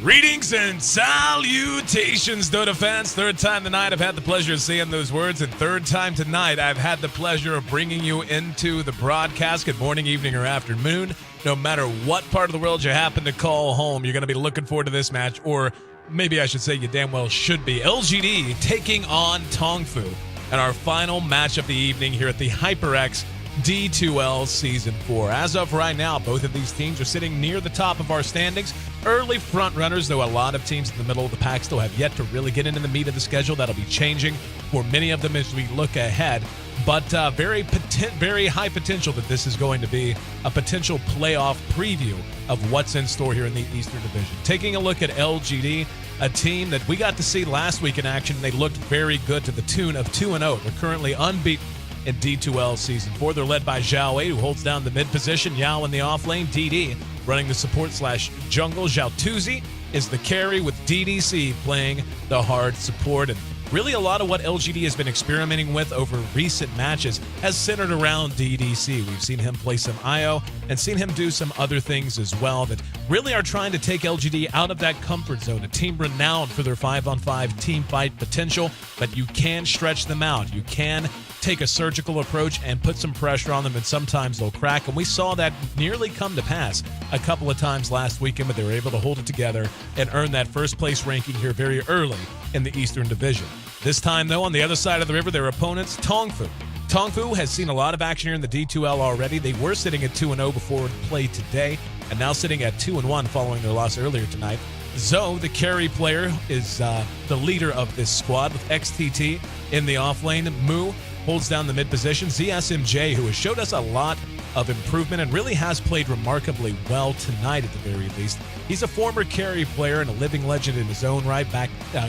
Greetings and salutations, Dota fans. Third time tonight, I've had the pleasure of saying those words, and third time tonight, I've had the pleasure of bringing you into the broadcast. Good morning, evening, or afternoon. No matter what part of the world you happen to call home, you're going to be looking forward to this match, or maybe I should say you damn well should be. LGD taking on TongFu in our final match of the evening here at the HyperX D2L Season 4. As of right now, both of these teams are sitting near the top of our standings. Early front runners, though a lot of teams in the middle of the pack still have yet to really get into the meat of the schedule. That'll be changing for many of them as we look ahead. But very high potential that this is going to be a potential playoff preview of what's in store here in the Eastern Division. Taking a look at LGD, a team that we got to see last week in action. They looked very good to the tune of 2-0. They're currently unbeaten in D2L Season 4. They're led by Zhao Wei, who holds down the mid position. Yao in the off lane. DD running the support/jungle. Zhao Tuzi is the carry, with DDC playing the hard support. And really a lot of what LGD has been experimenting with over recent matches has centered around DDC. We've seen him play some IO and seen him do some other things as well that really are trying to take LGD out of that comfort zone. A team renowned for their 5-on-5 team fight potential, but you can stretch them out. You can take a surgical approach and put some pressure on them, and sometimes they'll crack. And we saw that nearly come to pass a couple of times last weekend, but they were able to hold it together and earn that first place ranking here very early in the Eastern Division. This time, though, on the other side of the river, their opponents, TongFu. TongFu has seen a lot of action here in the D2L already. They were sitting at 2-0 before play today, and now sitting at 2-1 following their loss earlier tonight. Zoe, the carry player, is the leader of this squad, with XTT in the off lane. Mu holds down the mid position. ZSMJ, who has showed us a lot of improvement and really has played remarkably well tonight at the very least. He's a former carry player and a living legend in his own right,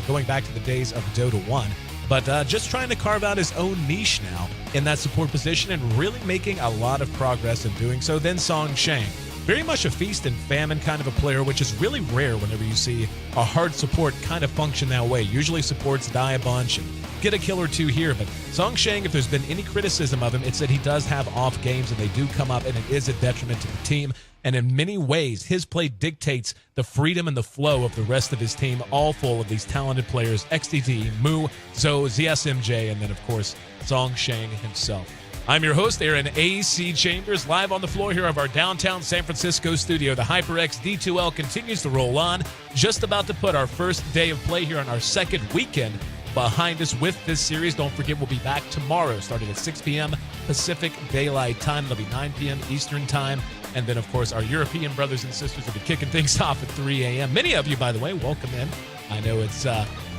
going back to the days of Dota 1. But just trying to carve out his own niche now in that support position and really making a lot of progress in doing so. Then Song Shang, very much a feast and famine kind of a player, which is really rare whenever you see a hard support kind of function that way. Usually supports die a bunch and get a kill or two here, but Song Shang, if there's been any criticism of him, it's that he does have off games and they do come up, and it is a detriment to the team. And in many ways, his play dictates the freedom and the flow of the rest of his team, all full of these talented players: XTT, Mu, Zoe, ZSMJ, and then, of course, Song Shang himself. I'm your host, Aaron A.C. Chambers, live on the floor here of our downtown San Francisco studio. The HyperX D2L continues to roll on, just about to put our first day of play here on our second weekend behind us with this series. Don't forget, we'll be back tomorrow starting at 6 p.m. Pacific Daylight Time. It'll be 9 p.m. Eastern Time. And then, of course, our European brothers and sisters will be kicking things off at 3 a.m. Many of you, by the way, welcome in. I know it's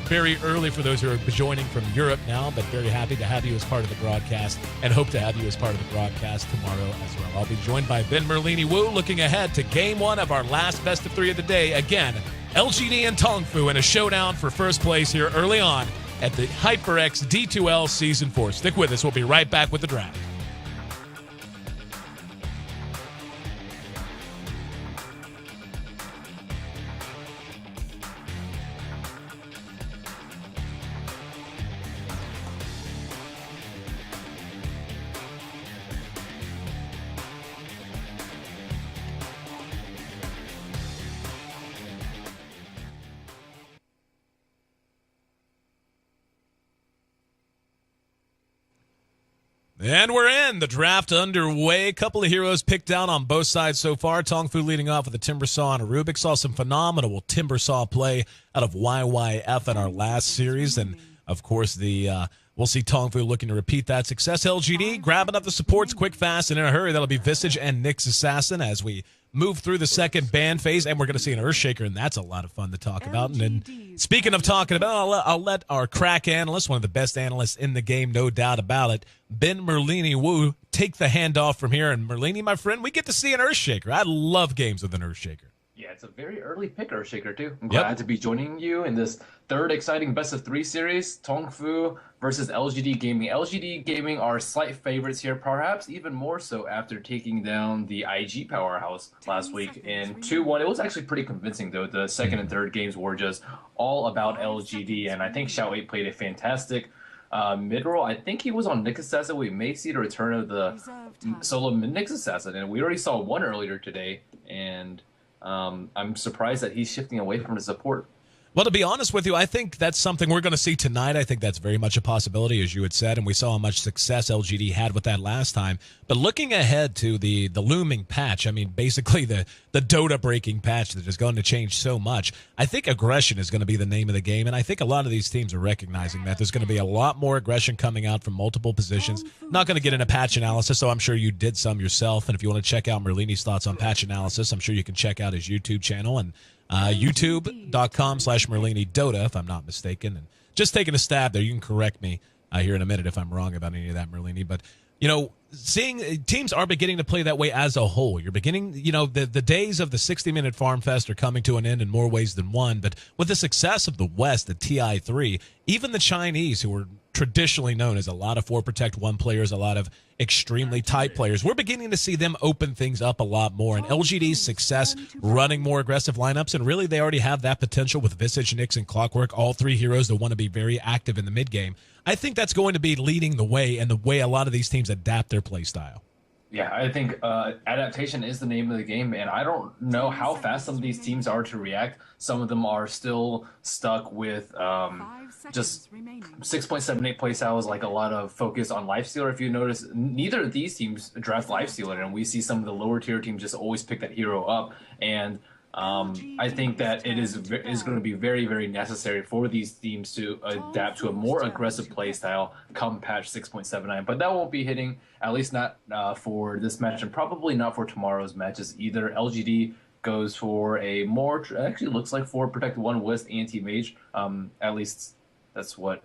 very early for those who are joining from Europe now, but very happy to have you as part of the broadcast and hope to have you as part of the broadcast tomorrow as well. I'll be joined by Ben Merlini-Wu, looking ahead to Game 1 of our last best of 3 of the day. Again, LGD and TongFu in a showdown for first place here early on at the HyperX D2L Season 4. Stick with us. We'll be right back with the draft. And we're in. The draft underway. A couple of heroes picked out on both sides so far. TongFu leading off with a Timbersaw and a Rubik. Saw some phenomenal Timbersaw play out of YYF in our last series. And, of course, we'll see TongFu looking to repeat that success. LGD grabbing up the supports quick, fast, and in a hurry. That'll be Visage and Nyx Assassin as we move through the second ban phase, and we're going to see an Earthshaker, and that's a lot of fun to talk about. And then, speaking of talking about, I'll let our crack analyst, one of the best analysts in the game, no doubt about it, Ben Merlini-Wu, take the handoff from here. And Merlini, my friend, we get to see an Earthshaker. I love games with an Earthshaker. Yeah, it's a very early pick, Earthshaker, too. I'm glad to be joining you in this third exciting best of 3 series, TongFu versus LGD Gaming. LGD Gaming are slight favorites here, perhaps even more so after taking down the IG powerhouse last week in 2-1. It was actually pretty convincing, though. The second and third games were just all about LGD, and I think Zhao Wei played a fantastic mid-roll. I think he was on Nyx Assassin. We may see the return of the solo Nyx Assassin, and we already saw one earlier today, and I'm surprised that he's shifting away from the support. Well, to be honest with you, I think that's something we're going to see tonight. I think that's very much a possibility, as you had said, and we saw how much success LGD had with that last time. But looking ahead to the looming patch, I mean, basically the Dota-breaking patch that is going to change so much, I think aggression is going to be the name of the game, and I think a lot of these teams are recognizing that. There's going to be a lot more aggression coming out from multiple positions. Not going to get into patch analysis, so I'm sure you did some yourself, and if you want to check out Merlini's thoughts on patch analysis, I'm sure you can check out his YouTube channel, and youtube.com/Merlini Dota, if I'm not mistaken. And just taking a stab there. You can correct me here in a minute if I'm wrong about any of that, Merlini. But, you know, seeing teams are beginning to play that way as a whole. You're beginning, you know, the days of the 60-minute Farm Fest are coming to an end in more ways than one. But with the success of the West, the TI3, even the Chinese, who were traditionally known as a lot of 4 Protect 1 players, a lot of extremely tight players, we're beginning to see them open things up a lot more. And LGD's success running more aggressive lineups, and really they already have that potential with Visage, Nyx, and Clockwork, all 3 heroes that want to be very active in the mid game. I think that's going to be leading the way and the way a lot of these teams adapt their play style. Yeah, I think adaptation is the name of the game, and I don't know how fast some of these teams are to react. Some of them are still stuck with just 6.78 playstyles, like a lot of focus on Lifestealer. If you notice, neither of these teams draft Lifestealer, and we see some of the lower tier teams just always pick that hero up. And I think that it is going to be very, very necessary for these teams to adapt to a more aggressive playstyle come patch 6.79. But that won't be hitting, at least not for this match, and probably not for tomorrow's matches either. LGD goes for a more, actually looks like 4 Protect 1 West anti-mage. At least that's what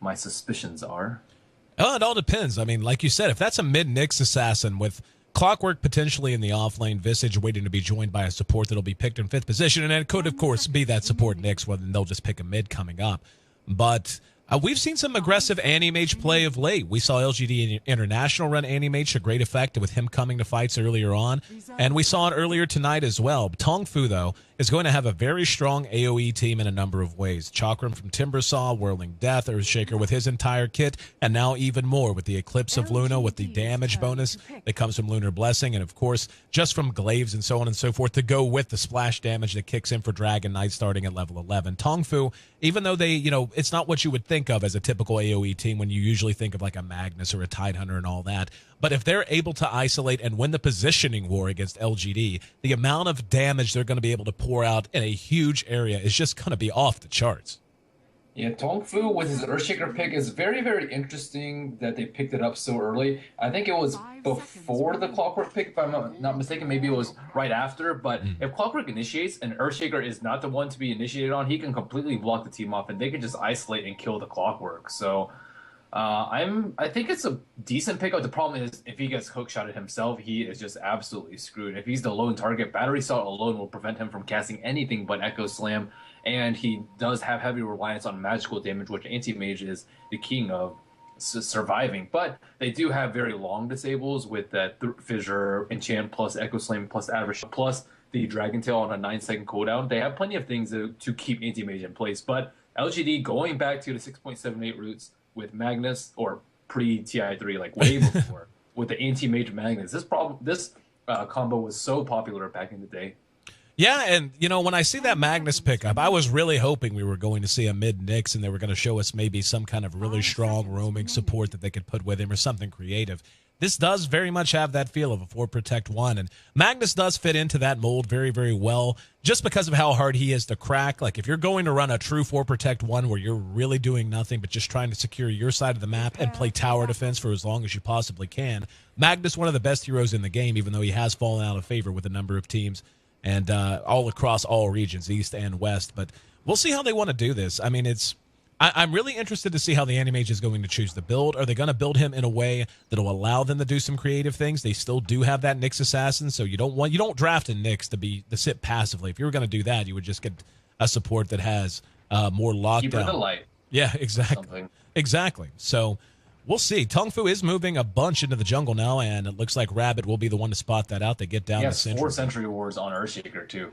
my suspicions are. Oh, it all depends. I mean, like you said, if that's a mid-Nyx assassin with Clockwork potentially in the offlane, Visage waiting to be joined by a support that'll be picked in 5th position, and it could, of course, be that support Nyx, well, then they'll just pick a mid coming up. But we've seen some aggressive anti-mage play of late. We saw LGD International run anti-mage to great effect with him coming to fights earlier on, and we saw it earlier tonight as well. TongFu, though, is going to have a very strong AoE team in a number of ways. Chakram from Timbersaw, Whirling Death, Earthshaker with his entire kit, and now even more with the Eclipse of Luna with the damage bonus that comes from Lunar Blessing, and of course, just from Glaives and so on and so forth to go with the splash damage that kicks in for Dragon Knight starting at level 11. TongFu, even though they, you know, it's not what you would think of as a typical AoE team when you usually think of like a Magnus or a Tidehunter and all that, but if they're able to isolate and win the positioning war against LGD, the amount of damage they're going to be able to pour out in a huge area is just going to be off the charts. Yeah, TongFu with his Earthshaker pick is very, very interesting that they picked it up so early. I think it was before the Clockwork pick, if I'm not mistaken. Maybe it was right after. But if Clockwork initiates and Earthshaker is not the one to be initiated on, he can completely block the team off, and they can just isolate and kill the Clockwork. So I think it's a decent pickup. The problem is if he gets hookshotted himself, he is just absolutely screwed. If he's the lone target, Battery Salt alone will prevent him from casting anything but Echo Slam, and he does have heavy reliance on magical damage, which Anti-Mage is the king of surviving. But they do have very long disables with that Fissure, Enchant plus Echo Slam plus Average plus the Dragon Tail on a 9-second cooldown. They have plenty of things to keep Anti-Mage in place, but LGD going back to the 6.78 roots with Magnus, or pre-TI3, like way before, with the anti-mage Magnus. This combo was so popular back in the day. Yeah, and, you know, when I see that Magnus pickup, I was really hoping we were going to see a mid-Nyx and they were going to show us maybe some kind of really strong roaming support that they could put with him or something creative. This does very much have that feel of a 4 Protect 1, and Magnus does fit into that mold very, very well just because of how hard he is to crack. Like, if you're going to run a true 4 Protect 1 where you're really doing nothing but just trying to secure your side of the map and play tower defense for as long as you possibly can, Magnus, one of the best heroes in the game, even though he has fallen out of favor with a number of teams and all across all regions, East and West. But we'll see how they want to do this. I mean, I'm really interested to see how the Anti-Mage is going to choose the build. Are they going to build him in a way that'll allow them to do some creative things? They still do have that Nyx assassin, so you don't draft a Nyx to sit passively. If you were going to do that, you would just get a support that has more lockdown. Keep the light. Yeah, exactly. Exactly. So we'll see. TongFu is moving a bunch into the jungle now, and it looks like Rabbit will be the one to spot that out. They get down the central. 4 Sentry Wards on Earthshaker too.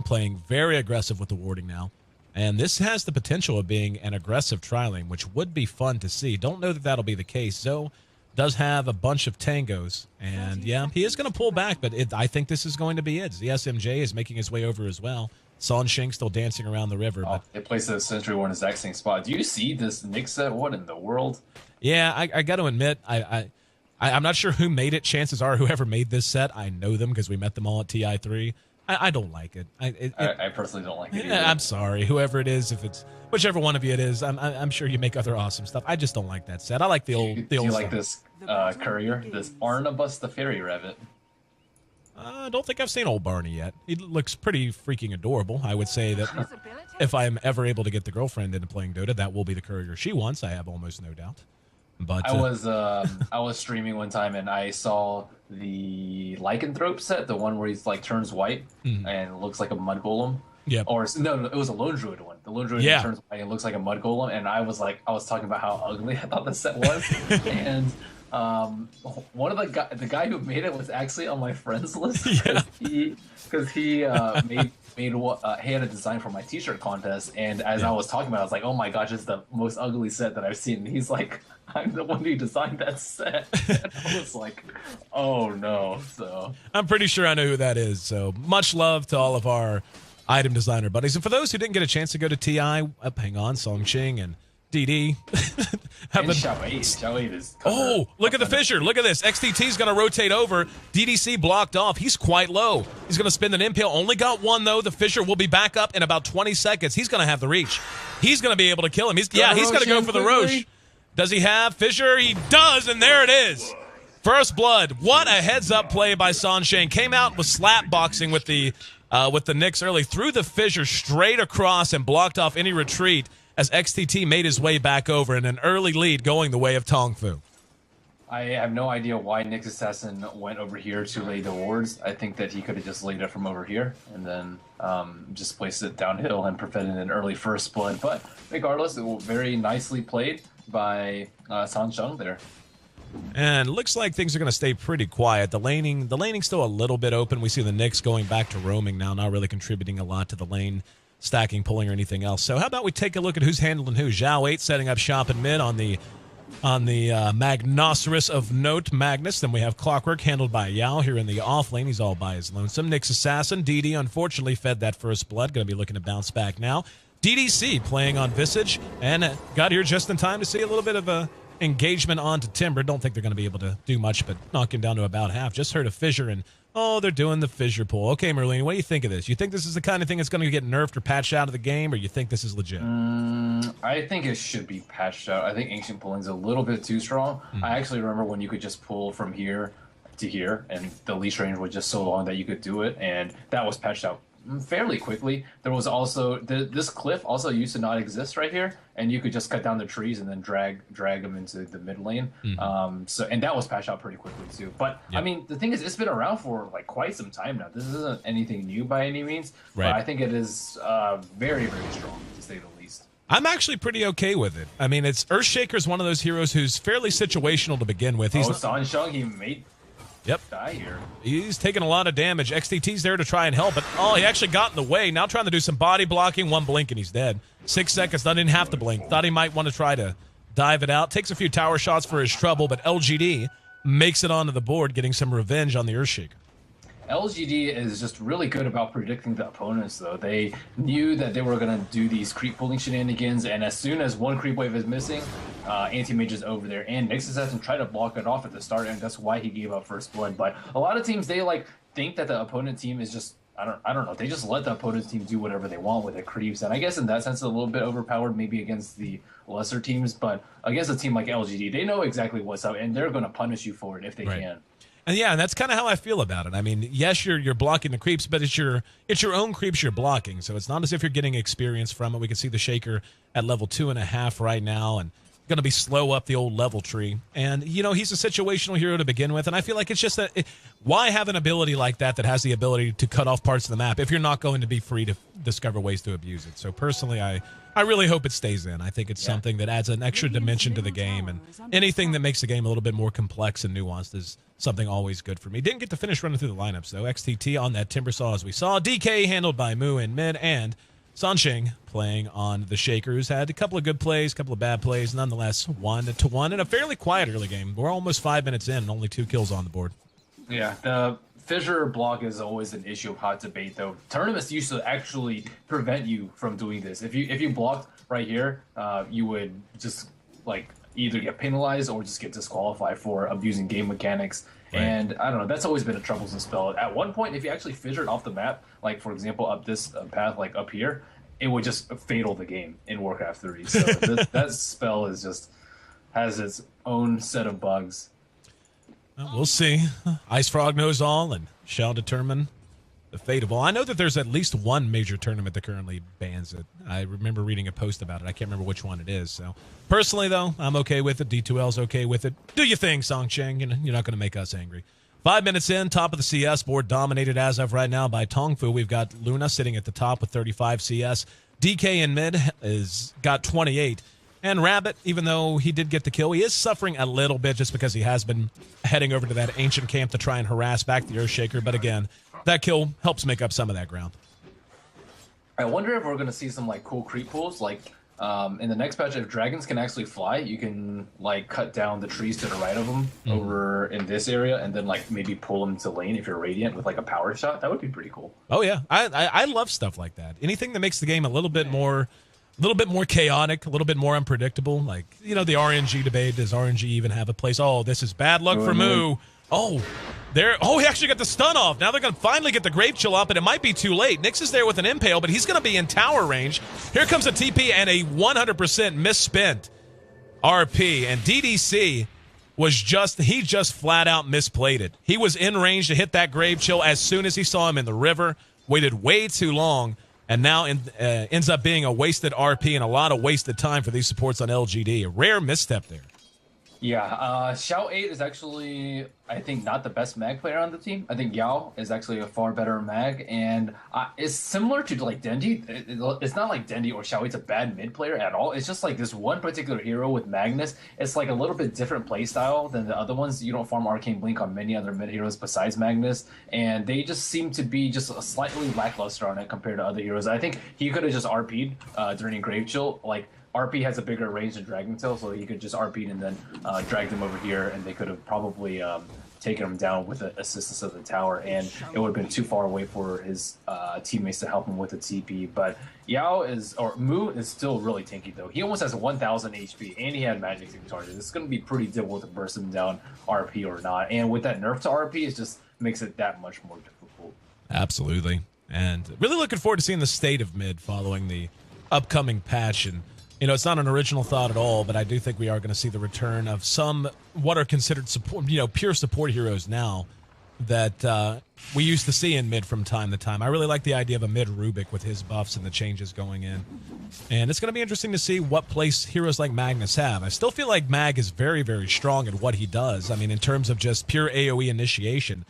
Playing very aggressive with the warding now. And this has the potential of being an aggressive trialing, which would be fun to see. Don't know that that'll be the case. So does have a bunch of tangos, and yeah, he is going to pull back, but I think this is going to be it. The SMJ is making his way over as well. Sansheng still dancing around the river. But it plays the Century War in the exact same spot. Do you see this Nick set? What in the world? Yeah, I got to admit, I'm not sure who made it. Chances are whoever made this set, I know them because we met them all at TI3. I don't like it. I personally don't like it either. I'm sorry, whoever it is, if it's whichever one of you it is. I'm sure you make other awesome stuff. I just don't like that set. I like the old. Do you like this courier, this Arnabus the Fairy Rabbit? I don't think I've seen old Barney yet. He looks pretty freaking adorable. I would say that if I'm ever able to get the girlfriend into playing Dota, that will be the courier she wants. I have almost no doubt. But I was streaming one time and I saw the Lycanthrope set, the one where he's like turns white and looks like a mud golem. Yeah. Or no, it was a Lone Druid one. The Lone Druid turns white and looks like a mud golem, and I was talking about how ugly I thought the set was, and one of the guy who made it was actually on my friends list because he had a design for my t-shirt contest, and as I was talking about it, I was like, oh my gosh, it's the most ugly set that I've seen, and he's like, I'm the one who designed that set. And I was like, oh no. So I'm pretty sure I know who that is, so much love to all of our item designer buddies. And for those who didn't get a chance to go to TI, hang on, Songqing and DD. Xiao8 is look at the fissure. Look at this. XTT's going to rotate over. DDC blocked off. He's quite low. He's going to spin an impale. Only got one, though. The fissure will be back up in about 20 seconds. He's going to have the reach. He's going to be able to kill him. He's going to go for the Roche. Does he have fissure? He does, and there it is. First blood. What a heads-up play by Sansheng. Came out with slap boxing with the Nyx early. Threw the fissure straight across and blocked off any retreat as XTT made his way back over in an early lead going the way of TongFu. I have no idea why Nyx Assassin went over here to lay the wards. I think that he could have just laid it from over here and then just placed it downhill and prevented an early first blood. But regardless, it was very nicely played by Sansheng there. And looks like things are going to stay pretty quiet. The laning's still a little bit open. We see the Nyx going back to roaming now, not really contributing a lot to the lane stacking, pulling, or anything else. So how about we take a look at who's handling who? Xiao8 setting up shop in mid on the Magnoceros of note, Magnus. Then we have Clockwork handled by Yao here in the off lane. He's all by his lonesome. Nyx Assassin. DD unfortunately fed that first blood. Going to be looking to bounce back now. DDC playing on Visage and got here just in time to see a little bit of a engagement onto Timber. Don't think they're going to be able to do much, but knock him down to about half. Just heard a fissure, and they're doing the fissure pull. Okay, Merlene, what do you think of this? You think this is the kind of thing that's going to get nerfed or patched out of the game, or you think this is legit? I think it should be patched out. I think Ancient Pulling's a little bit too strong. I actually remember when you could just pull from here to here, and the leash range was just so long that you could do it, and that was patched out fairly quickly. There was also this cliff also used to not exist right here, and you could just cut down the trees and then drag them into the mid lane. And that was patched out pretty quickly too. But I mean, the thing is, it's been around for like quite some time now. This isn't anything new by any means, but I think it is very, very strong to say the least. I'm actually pretty okay with it. I mean, Earthshaker's one of those heroes who's fairly situational to begin with. Sansheng, he made die here. He's taking a lot of damage. XTT's there to try and help, but he actually got in the way. Now trying to do some body blocking. One blink and he's dead. 6 seconds. Didn't have to blink. Thought he might want to try to dive it out. Takes a few tower shots for his trouble, but LGD makes it onto the board, getting some revenge on the Earthshaker. LGD is just really good about predicting the opponents, though. They knew that they were going to do these creep pulling shenanigans, and as soon as one creep wave is missing, Anti-Mage is over there, and Nyx Assassin tried to block it off at the start, and that's why he gave up first blood. But a lot of teams, they think that the opponent team is just, I don't know, they just let the opponent's team do whatever they want with the creeps, and I guess in that sense it's a little bit overpowered maybe against the lesser teams, but against a team like LGD, they know exactly what's up, and they're going to punish you for it if they can. And and that's kind of how I feel about it. I mean, yes, you're blocking the creeps, but it's your own creeps you're blocking. So it's not as if you're getting experience from it. We can see the Shaker at level 2.5 right now, and going to be slow up the old level tree. And he's a situational hero to begin with, and I feel like it's just why have an ability like that has the ability to cut off parts of the map if you're not going to be free to discover ways to abuse it? So personally, I really hope it stays in. I think it's something that adds an extra dimension to the game, and anything that makes the game a little bit more complex and nuanced is something always good for me. Didn't get to finish running through the lineups, though. XTT on that Timber Saw, as we saw. DK handled by Moo in mid, and Sansheng playing on the Shakers had a couple of good plays, a couple of bad plays, nonetheless 1-1 in a fairly quiet early game. We're almost 5 minutes in and only 2 kills on the board. Yeah, the fissure block is always an issue of hot debate, though. Tournaments used to actually prevent you from doing this. If you blocked right here, you would just like either get penalized or just get disqualified for abusing game mechanics. Right. And I don't know, that's always been a troublesome spell. At one point, if you actually fissured off the map, like for example up this path, like up here, it would just fatal the game in Warcraft 3. So that spell is just has its own set of bugs. Well, we'll see. Ice Frog knows all and shall determine the fate of all. I know that there's at least one major tournament that currently bans it. I remember reading a post about it. I can't remember which one it is. So personally, though, I'm okay with it. D2L's okay with it. Do your thing, Songcheng. You're not going to make us angry. 5 minutes in, top of the CS board, dominated as of right now by TongFu. We've got Luna sitting at the top with 35 CS. DK in mid is got 28. And Rabbit, even though he did get the kill, he is suffering a little bit just because he has been heading over to that ancient camp to try and harass back the Earthshaker. But again, that kill helps make up some of that ground. I wonder if we're going to see some like cool creep pools. Like in the next patch, if dragons can actually fly, you can like cut down the trees to the right of them over in this area, and then like maybe pull them to lane if you're Radiant with like a power shot. That would be pretty cool. Oh yeah, I love stuff like that. Anything that makes the game a little bit more chaotic, a little bit more unpredictable. Like, you know, the RNG debate. Does RNG even have a place? Oh, this is bad luck for Moo. Oh, he actually got the stun off. Now they're going to finally get the Grape Chill up, and it might be too late. Nyx is there with an Impale, but he's going to be in tower range. Here comes a TP and a 100% misspent RP, and DDC he just flat out misplayed it. He was in range to hit that Grape Chill as soon as he saw him in the river, waited way too long, and now ends up being a wasted RP and a lot of wasted time for these supports on LGD. A rare misstep there. Yeah, Xiao 8 is actually, I think, not the best mag player on the team. I think Yao is actually a far better mag, and it's similar to like Dendi. It's not like Dendi or Xiao 8's a bad mid player at all. It's just like this one particular hero with Magnus. It's like a little bit different play style than the other ones. You don't farm Arcane Blink on many other mid heroes besides Magnus, and they just seem to be just slightly lackluster on it compared to other heroes. I think he could have just RP'd during Grave Chill, like. RP has a bigger range than Dragon Tail, so he could just RP and then drag them over here, and they could have probably taken him down with the assistance of the tower, and it would have been too far away for his teammates to help him with the TP. But Mu is still really tanky, though. He almost has 1,000 HP, and he had Magic Stick charges. It's going to be pretty difficult to burst him down RP or not, and with that nerf to RP, it just makes it that much more difficult. Absolutely, and really looking forward to seeing the state of mid following the upcoming patch. And you know, it's not an original thought at all, but I do think we are going to see the return of some what are considered support, pure support heroes now that we used to see in mid from time to time. I really like the idea of a mid Rubik with his buffs and the changes going in. And it's going to be interesting to see what place heroes like Magnus have. I still feel like Mag is very, very strong at what he does. I mean, in terms of just pure AoE initiation,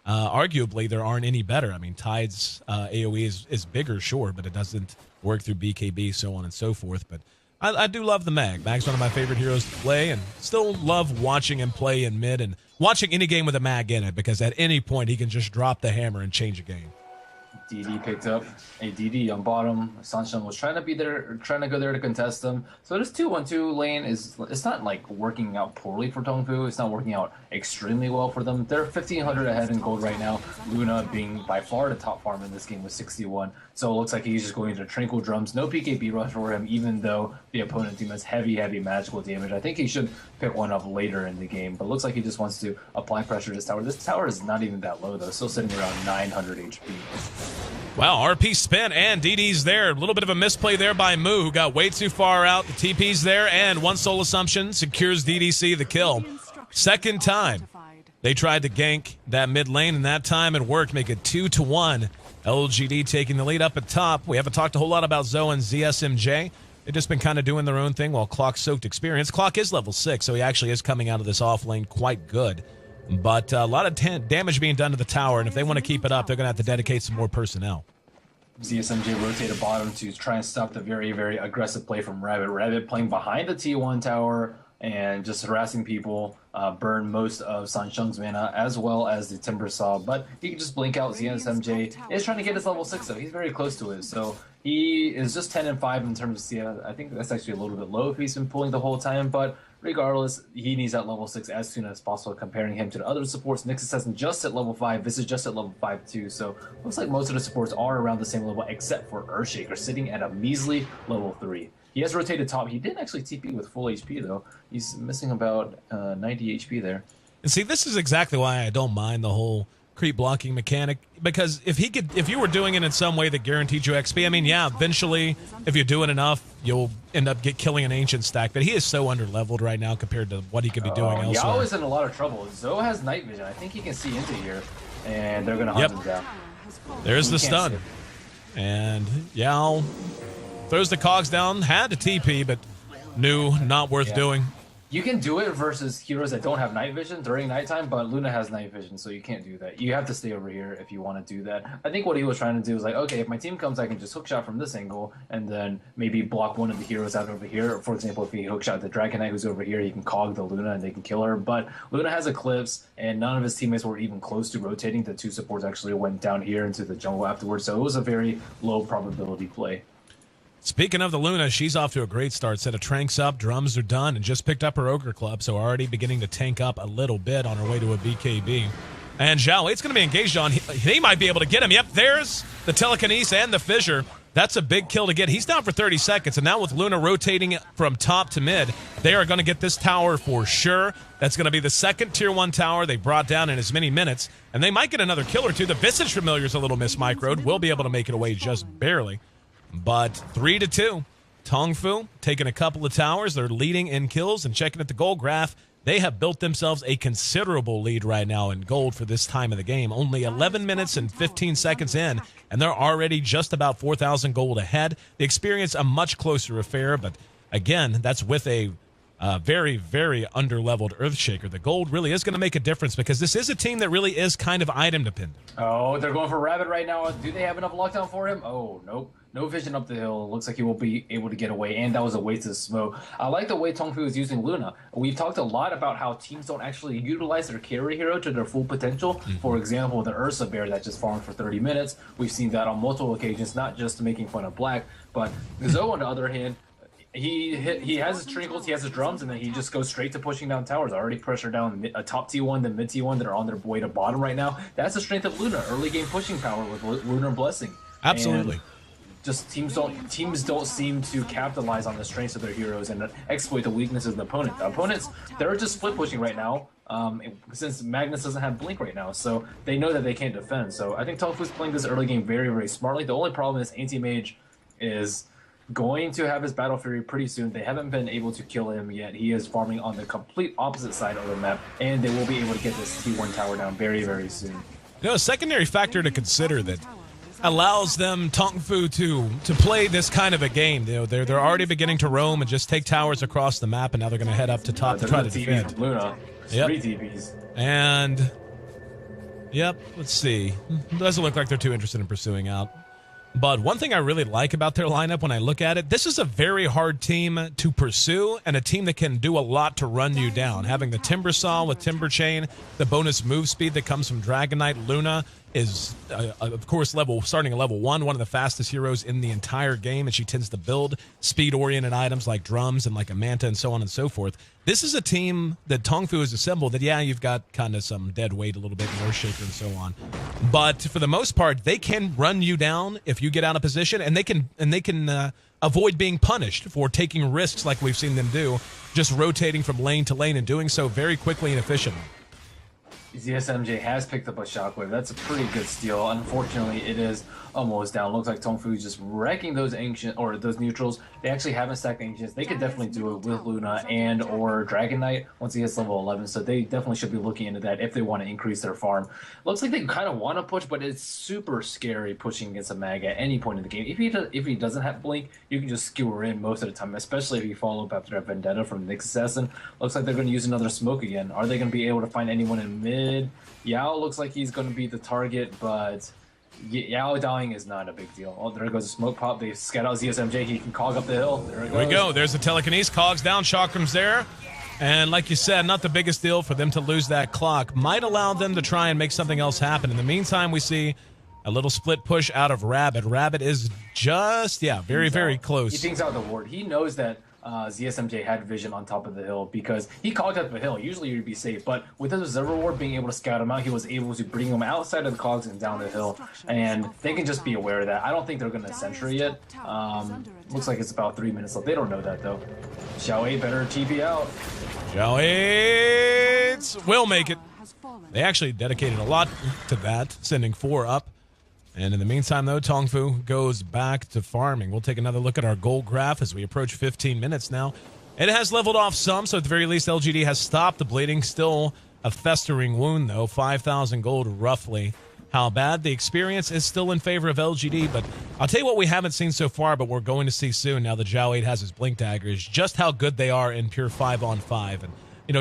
arguably there aren't any better. I mean, Tide's AoE is bigger, sure, but it doesn't work through BKB, so on and so forth. But I do love the Mag. Mag's one of my favorite heroes to play, and still love watching him play in mid and watching any game with a Mag in it, because at any point he can just drop the hammer and change a game. DD picked up a DD on bottom. Sunshine was trying to go there to contest them. So this 2-1-2 lane it's not like working out poorly for TongFu. It's not working out extremely well for them. They're 1,500 ahead in gold right now. Luna being by far the top farm in this game with 61. So it looks like he's just going to Tranquil Drums. No PKB rush for him, even though the opponent team has heavy magical damage. I think he should pick one up later in the game, but it looks like he just wants to apply pressure to this tower. This tower is not even that low, though. Still sitting around 900 HP. Wow, RP spent, and DD's there. A little bit of a misplay there by Moo, who got way too far out. The TP's there, and one soul assumption secures DDC the kill. Second time they tried to gank that mid lane, and that time it worked. Make it 2-1. LGD taking the lead up at top. We haven't talked a whole lot about Zoe and ZSMJ. They've just been kind of doing their own thing while Clock's soaked experience. Clock is level 6, so he actually is coming out of this off lane quite good. But a lot of damage being done to the tower, and if they want to keep it up, they're going to have to dedicate some more personnel. ZSMJ rotated bottom to try and stop the very, very aggressive play from Rabbit. Rabbit playing behind the T1 tower, and just harassing people, burn most of Sansheng's mana as well as the Timber Saw. But he can just blink out. ZSMJ is trying to get his level 6 though. He's very close to it. So he is just 10 and 5 in terms of CS. I think that's actually a little bit low if he's been pulling the whole time. But regardless, he needs that level 6 as soon as possible. Comparing him to the other supports, Nixus hasn't just at level 5. This is just at level 5 too. So looks like most of the supports are around the same level except for Earthshaker sitting at a measly level 3. He has rotated top. He didn't actually TP with full HP, though. He's missing about 90 HP there. And see, this is exactly why I don't mind the whole creep blocking mechanic, because if you were doing it in some way that guaranteed you XP, I mean, yeah, eventually, if you do it enough, you'll end up killing an ancient stack. But he is so under-leveled right now compared to what he could be doing elsewhere. Yao is in a lot of trouble. Zoe has night vision. I think he can see into here, and they're going to hunt him down. There's the stun. And Yao throws the cogs down, had to TP, but knew not worth doing. You can do it versus heroes that don't have night vision during nighttime, but Luna has night vision, so you can't do that. You have to stay over here if you want to do that. I think what he was trying to do was like, okay, if my team comes, I can just hookshot from this angle, and then maybe block one of the heroes out over here. For example, if he hookshot the Dragon Knight who's over here, he can cog the Luna and they can kill her. But Luna has Eclipse, and none of his teammates were even close to rotating. The two supports actually went down here into the jungle afterwards, so it was a very low probability play. Speaking of the Luna, she's off to a great start. Set of tranks up, drums are done, and just picked up her Ogre Club, so already beginning to tank up a little bit on her way to a BKB. And Zhao, it's going to be engaged on. He might be able to get him. Yep, there's the telekinesis and the fissure. That's a big kill to get. He's down for 30 seconds, and now with Luna rotating from top to mid, they are going to get this tower for sure. That's going to be the second Tier 1 tower they brought down in as many minutes, and they might get another kill or two. The Visage Familiar's a little mismicroed. Will be able to make it away just barely. But 3-2, TongFu taking a couple of towers. They're leading in kills, and checking at the gold graph, they have built themselves a considerable lead right now in gold for this time of the game. Only 11 minutes and 15 seconds in, and they're already just about 4,000 gold ahead. They experience a much closer affair, but again, that's with a very, very under-leveled Earthshaker. The gold really is going to make a difference because this is a team that really is kind of item-dependent. Oh, they're going for Rabbit right now. Do they have enough lockdown for him? Oh, nope. No vision up the hill. Looks like he will be able to get away, and that was a waste of smoke. I like the way TongFu is using Luna. We've talked a lot about how teams don't actually utilize their carry hero to their full potential. For example, the Ursa Bear that just farmed for 30 minutes. We've seen that on multiple occasions, not just making fun of Black, but Zoe, on the other hand, he has his trinkles, he has his drums, and then he just goes straight to pushing down towers. Already pressure down a top T1, then mid T1 that are on their way to bottom right now. That's the strength of Luna. Early game pushing power with Lunar Blessing. Absolutely. And just teams don't seem to capitalize on the strengths of their heroes and exploit the weaknesses of the opponent. The opponents, they're just split pushing right now, since Magnus doesn't have Blink right now, so they know that they can't defend. So I think TongFu's playing this early game very, very smartly. The only problem is Anti-Mage is going to have his Battle Fury pretty soon. They haven't been able to kill him yet. He is farming on the complete opposite side of the map, and they will be able to get this T1 tower down very, very soon. You know, a secondary factor to consider that allows them, TongFu, to play this kind of a game. You know, they're already beginning to roam and just take towers across the map, and now they're going to head up to top to try to defend. Luna. Yep. 3 TPs. And, yep, let's see. Doesn't look like they're too interested in pursuing out. But one thing I really like about their lineup when I look at it, this is a very hard team to pursue and a team that can do a lot to run you down. Having the Timber Saw with Timber Chain, the bonus move speed that comes from Dragon Knight, Luna is, of course, starting at level 1, one of the fastest heroes in the entire game, and she tends to build speed-oriented items like drums and like a Manta and so on and so forth. This is a team that TongFu has assembled that, yeah, you've got kind of some dead weight a little bit, Earthshaker and so on. But for the most part, they can run you down if you get out of position, and they can avoid being punished for taking risks like we've seen them do, just rotating from lane to lane and doing so very quickly and efficiently. ZSMJ has picked up a Shockwave. That's a pretty good steal. Unfortunately, it is almost down. Looks like TongFu is just wrecking those ancient or those neutrals. They actually haven't stacked ancients. They could definitely do it with Luna and or Dragon Knight once he hits level 11. So they definitely should be looking into that if they want to increase their farm. Looks like they kind of want to push, but it's super scary pushing against a mag at any point in the game. If he doesn't have Blink, you can just skewer in most of the time, especially if you follow up after a Vendetta from Nyx Assassin. Looks like they're going to use another smoke again. Are they going to be able to find anyone in mid? Yao looks like he's going to be the target, but Yao dying is not a big deal. Oh, there goes a smoke pop. They scout out ZSMJ. He can cog up the hill. There we go. There's the telekinesis. Cogs down. Chakrams there. And like you said, not the biggest deal for them to lose that clock. Might allow them to try and make something else happen. In the meantime, we see a little split push out of Rabbit. Rabbit is just, very close. He thinks out the ward. He knows that ZSMJ had vision on top of the hill because he cogged up the hill. Usually you'd be safe, but with his observer ward being able to scout him out, he was able to bring him outside of the cogs and down the hill. And they can just be aware of that. I don't think they're going to Sentry yet. Looks like it's about 3 minutes left. They don't know that though. Xiao better TP out. Xiao will make it. They actually dedicated a lot to that, sending 4 up. And in the meantime, though, TongFu goes back to farming. We'll take another look at our gold graph as we approach 15 minutes now. It has leveled off some, so at the very least, LGD has stopped the bleeding. Still a festering wound, though. 5,000 gold, roughly. How bad? The experience is still in favor of LGD, but I'll tell you what we haven't seen so far, but we're going to see soon now that Xiao 8 has his Blink Dagger, is just how good they are in pure 5-on-5. And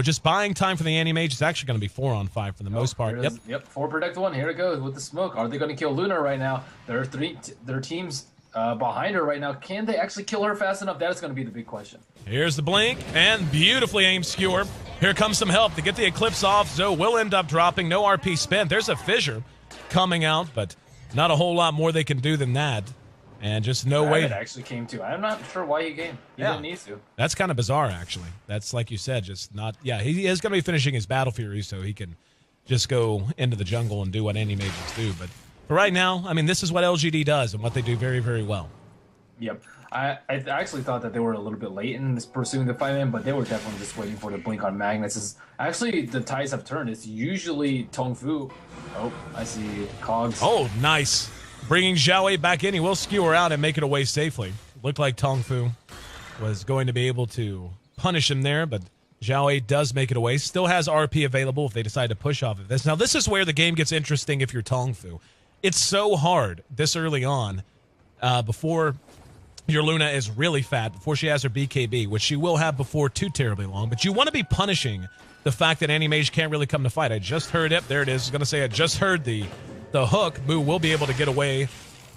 just buying time for the Anti-Mage is actually going to be 4-on-5 for the most part. Yep, 4 protect 1. Here it goes with the smoke. Are they going to kill Luna right now? There are their teams behind her right now. Can they actually kill her fast enough? That is going to be the big question. Here's the blink and beautifully aimed skewer. Here comes some help to get the Eclipse off. Zoe will end up dropping. No RP spent. There's a fissure coming out, but not a whole lot more they can do than that. And just no way. It actually came too. I'm not sure why he came. He didn't need to. That's kind of bizarre, actually. That's like you said, just not. Yeah, he is going to be finishing his Battle Fury, so he can just go into the jungle and do what any mages do. But for right now, I mean, this is what LGD does and what they do very, very well. Yep. I actually thought that they were a little bit late in this pursuing the 5-man, but they were definitely just waiting for the blink on Magnus. Actually, the tides have turned. It's usually TongFu. Oh, I see Cogs. Oh, nice. Bringing Xiao 8 back in, he will skewer out and make it away safely. Looked like TongFu was going to be able to punish him there, but Xiao 8 does make it away. Still has RP available if they decide to push off of this. Now, this is where the game gets interesting if you're TongFu. It's so hard this early on before your Luna is really fat, before she has her BKB, which she will have before too terribly long, but you want to be punishing the fact that Anti-Mage can't really come to fight. I just heard it. There it is. I was going to say I just heard the hook. Boo will be able to get away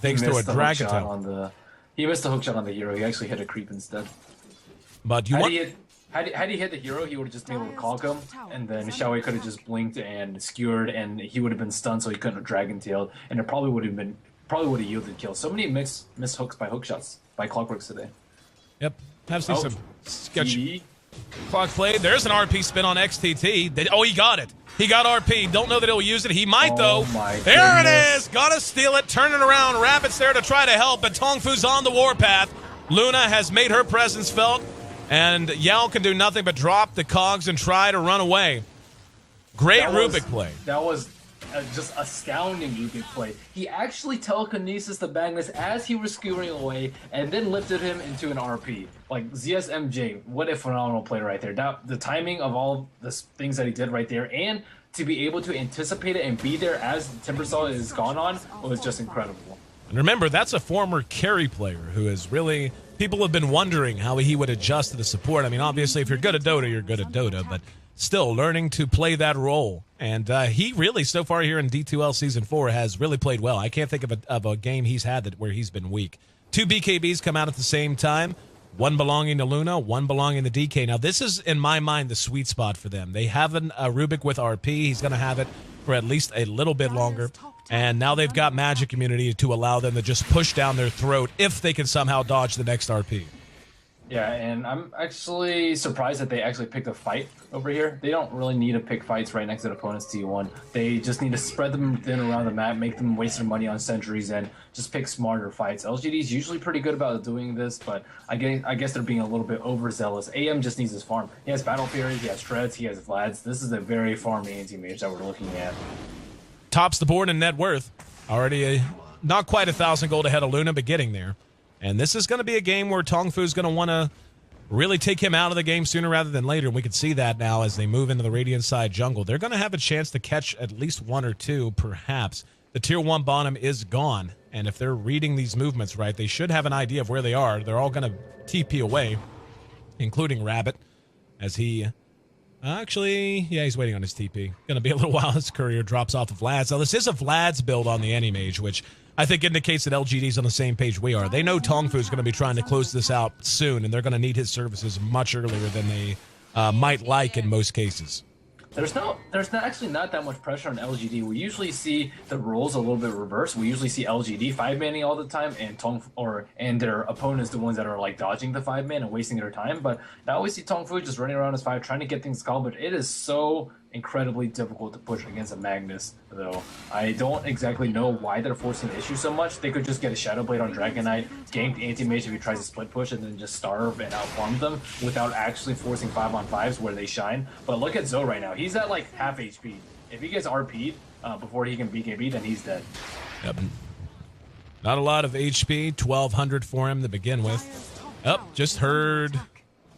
thanks to a Dragon Tail. He missed the hook shot on the hero. He actually hit a creep instead. But had he hit the hero, he would have just been able to cog him, and then Xiao Wei could have just blinked and skewered, and he would have been stunned, so he couldn't have Dragon Tailed, and it probably would have yielded kills. So many missed hooks by hook shots by Clockworks today. Yep, have seen some sketchy clock play. There's an RP spin on XTT. Oh, he got it. He got RP. Don't know that he'll use it. He might, though. There it is. Gotta steal it. Turn it around. Rabbit's there to try to help, but TongFu's on the warpath. Luna has made her presence felt, and Yao can do nothing but drop the cogs and try to run away. Great Rubik play. That was just astounding Rubik play. He actually telekinesis the Magnus as he was skewering away and then lifted him into an RP. Like ZSMJ, what a phenomenal play right there. The timing of all the things that he did right there, and to be able to anticipate it and be there as Timbersaw is gone on was just incredible. And remember, that's a former carry player who is really... People have been wondering how he would adjust to the support. I mean, obviously, if you're good at Dota, you're good at Dota, but still learning to play that role. And he really, so far here in D2L Season 4, has really played well. I can't think of a game he's had where he's been weak. 2 BKBs come out at the same time, one belonging to Luna, one belonging to DK. Now, this is, in my mind, the sweet spot for them. They have a Rubik with RP. He's going to have it for at least a little bit longer. And now they've got Magic Immunity to allow them to just push down their throat if they can somehow dodge the next RP. Yeah, and I'm actually surprised that they actually picked a fight over here. They don't really need to pick fights right next to the opponent's T1. They just need to spread them thin around the map, make them waste their money on sentries, and just pick smarter fights. LGD is usually pretty good about doing this, but I guess they're being a little bit overzealous. AM just needs his farm. He has Battle Fury, he has Shreds, he has Vlads. This is a very farmy anti-mage that we're looking at. Tops the board in net worth. Already not quite 1,000 gold ahead of Luna, but getting there. And this is going to be a game where TongFu is going to want to really take him out of the game sooner rather than later. And we can see that now as they move into the Radiant side jungle. They're going to have a chance to catch at least one or two, perhaps. The Tier 1 bottom is gone. And if they're reading these movements right, they should have an idea of where they are. They're all going to TP away, including Rabbit, as he... Actually, yeah, he's waiting on his TP. Going to be a little while as Courier drops off of Vlad's. Now, this is a Vlad's build on the Anti-Mage, which I think indicates that LGD's on the same page we are. They know TongFu is going to be trying to close this out soon, and they're going to need his services much earlier than they might like in most cases. There's actually not that much pressure on LGD. We usually see the roles a little bit reversed. We usually see LGD 5-manning all the time, and their opponents the ones that are like dodging the 5-man and wasting their time. But now we see TongFu just running around as 5, trying to get things called. But it is so incredibly difficult to push against a Magnus, though. I don't exactly know why they're forcing the issue so much. They could just get a Shadow Blade on Dragon Knight, gank the anti-mage if he tries to split push, and then just starve and outfarm them without actually forcing 5-on-5s where they shine. But look at Zoe right now. He's at like half HP. If he gets RP'd before he can BKB, then he's dead. Yep. Not a lot of HP, 1200 for him to begin with. Oh, just heard. Did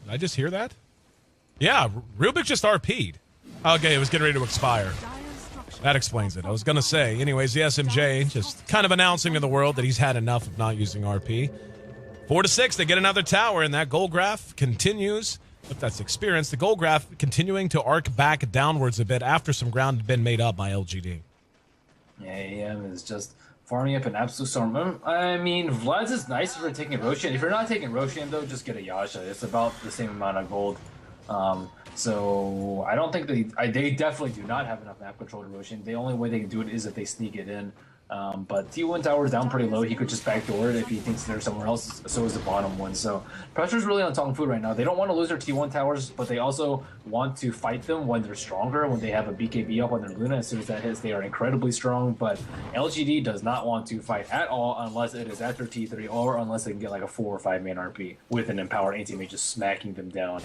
I just hear that? Yeah, Rubik just RP'd. Okay, it was getting ready to expire. That explains it. I was going to say, anyways, the SMJ just kind of announcing to the world that he's had enough of not using RP. 4-6, they get another tower, and that goal graph continues. If that's experience, the goal graph continuing to arc back downwards a bit after some ground had been made up by LGD. Yeah, AM is just farming up an absolute storm. I mean, Vlad's is nice if you're taking Roshan. If you're not taking Roshan, though, just get a Yasha. It's about the same amount of gold. So I don't think they definitely do not have enough map control to Roshan. The only way they can do it is if they sneak it in. But T1 tower is down pretty low. He could just backdoor it if he thinks there's somewhere else. So is the bottom one. So pressure's really on TongFu right now. They don't want to lose their T1 towers, but they also want to fight them when they're stronger, when they have a BKB up on their Luna. As soon as that hits, they are incredibly strong. But LGD does not want to fight at all unless it is at their T3 or unless they can get like a 4 or 5-man RP with an empowered anti-mage just smacking them down.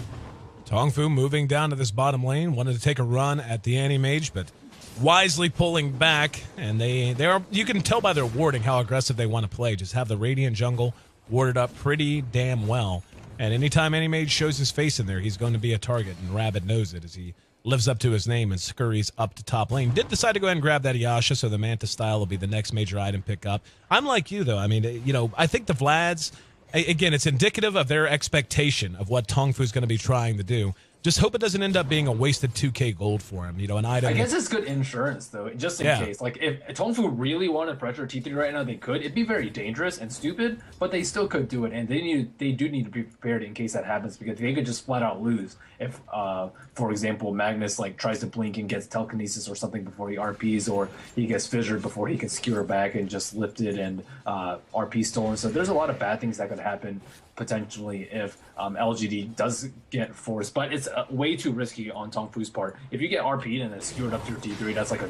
TongFu moving down to this bottom lane, wanted to take a run at the anti-mage, but wisely pulling back, and they are, you can tell by their warding how aggressive they want to play. Just have the Radiant jungle warded up pretty damn well, and anytime anti-mage shows his face in there, he's going to be a target, and Rabbit knows it as he lives up to his name and scurries up to top lane. Did decide to go ahead and grab that Yasha, so the Manta style will be the next major item pickup. I'm like you, though. I mean, you know, I think the Vlads, again, it's indicative of their expectation of what TongFu is going to be trying to do. Just hope it doesn't end up being a wasted 2K gold for him. You know, an item. I guess it's good insurance, though, just in case. Like, if TongFu really wanted pressure T3 right now, they could. It'd be very dangerous and stupid, but they still could do it. And they do need to be prepared in case that happens, because they could just flat out lose. If, for example, Magnus like tries to blink and gets telekinesis or something before he RPs, or he gets fissured before he can skewer back and just lift it and RP stolen. So there's a lot of bad things that could happen potentially if LGD does get forced, but it's way too risky on TongFu's part. If you get RP'd and then skewered up to your T3, that's like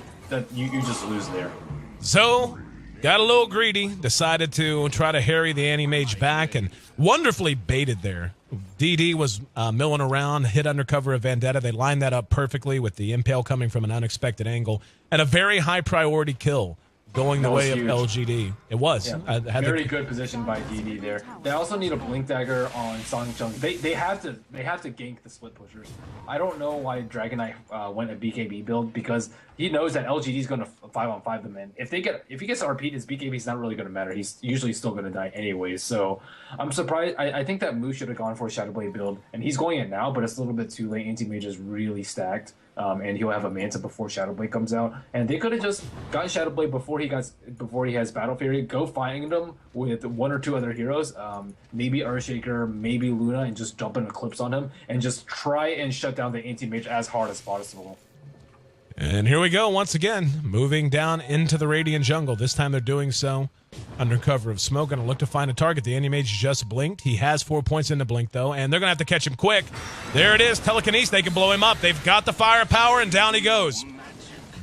you just lose there. So got a little greedy, decided to try to harry the anti-mage back, and wonderfully baited there. DD was milling around, hit under cover of Vendetta. They lined that up perfectly with the impale coming from an unexpected angle, and a very high priority kill going the way of LGD. It was. Yeah. Very good position by DD there. They also need a blink dagger on Song Chung. They have to gank the split pushers. I don't know why Dragon Knight went a BKB build, because he knows that LGD is going to 5-on-5 them in. If he gets RP'd, his BKB is not really going to matter. He's usually still going to die anyways. So I'm surprised. I think that Moose should have gone for a Shadow Blade build, and he's going it now, but it's a little bit too late. Anti-Mage is really stacked. And he'll have a Manta before Shadow Blade comes out. And they could have just gotten Shadow Blade before he has Battle Fury. Go find him with 1 or 2 other heroes, maybe Earthshaker, maybe Luna, and just dump an Eclipse on him and just try and shut down the anti-mage as hard as possible. And here we go once again, moving down into the Radiant jungle. This time they're doing so under cover of smoke. Going to look to find a target. The anti-mage just blinked. He has 4 points in the blink, though, and they're going to have to catch him quick. There it is. Telekinesis. They can blow him up. They've got the firepower, and down he goes.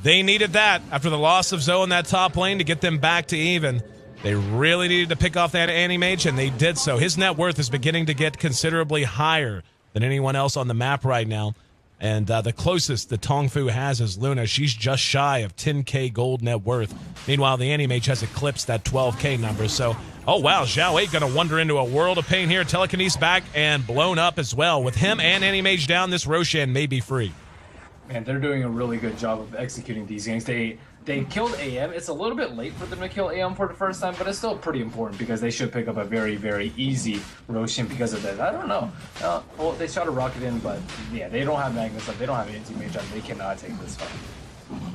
They needed that after the loss of Zoe in that top lane to get them back to even. They really needed to pick off that anti-mage, and they did so. His net worth is beginning to get considerably higher than anyone else on the map right now. And the closest the TongFu has is Luna. She's just shy of 10K gold net worth. Meanwhile, the anti-mage has eclipsed that 12K number. So, oh wow, Zhao 8 going to wander into a world of pain here. Telekinesis back and blown up as well. With him and anti-mage down, this Roshan may be free. Man, they're doing a really good job of executing these games. They killed AM. It's a little bit late for them to kill AM for the first time, but it's still pretty important because they should pick up a very, very easy Roshan because of that. I don't know. Well, they shot a rocket in, but yeah, they don't have Magnus up. They don't have anti-mage up. They cannot take this fight.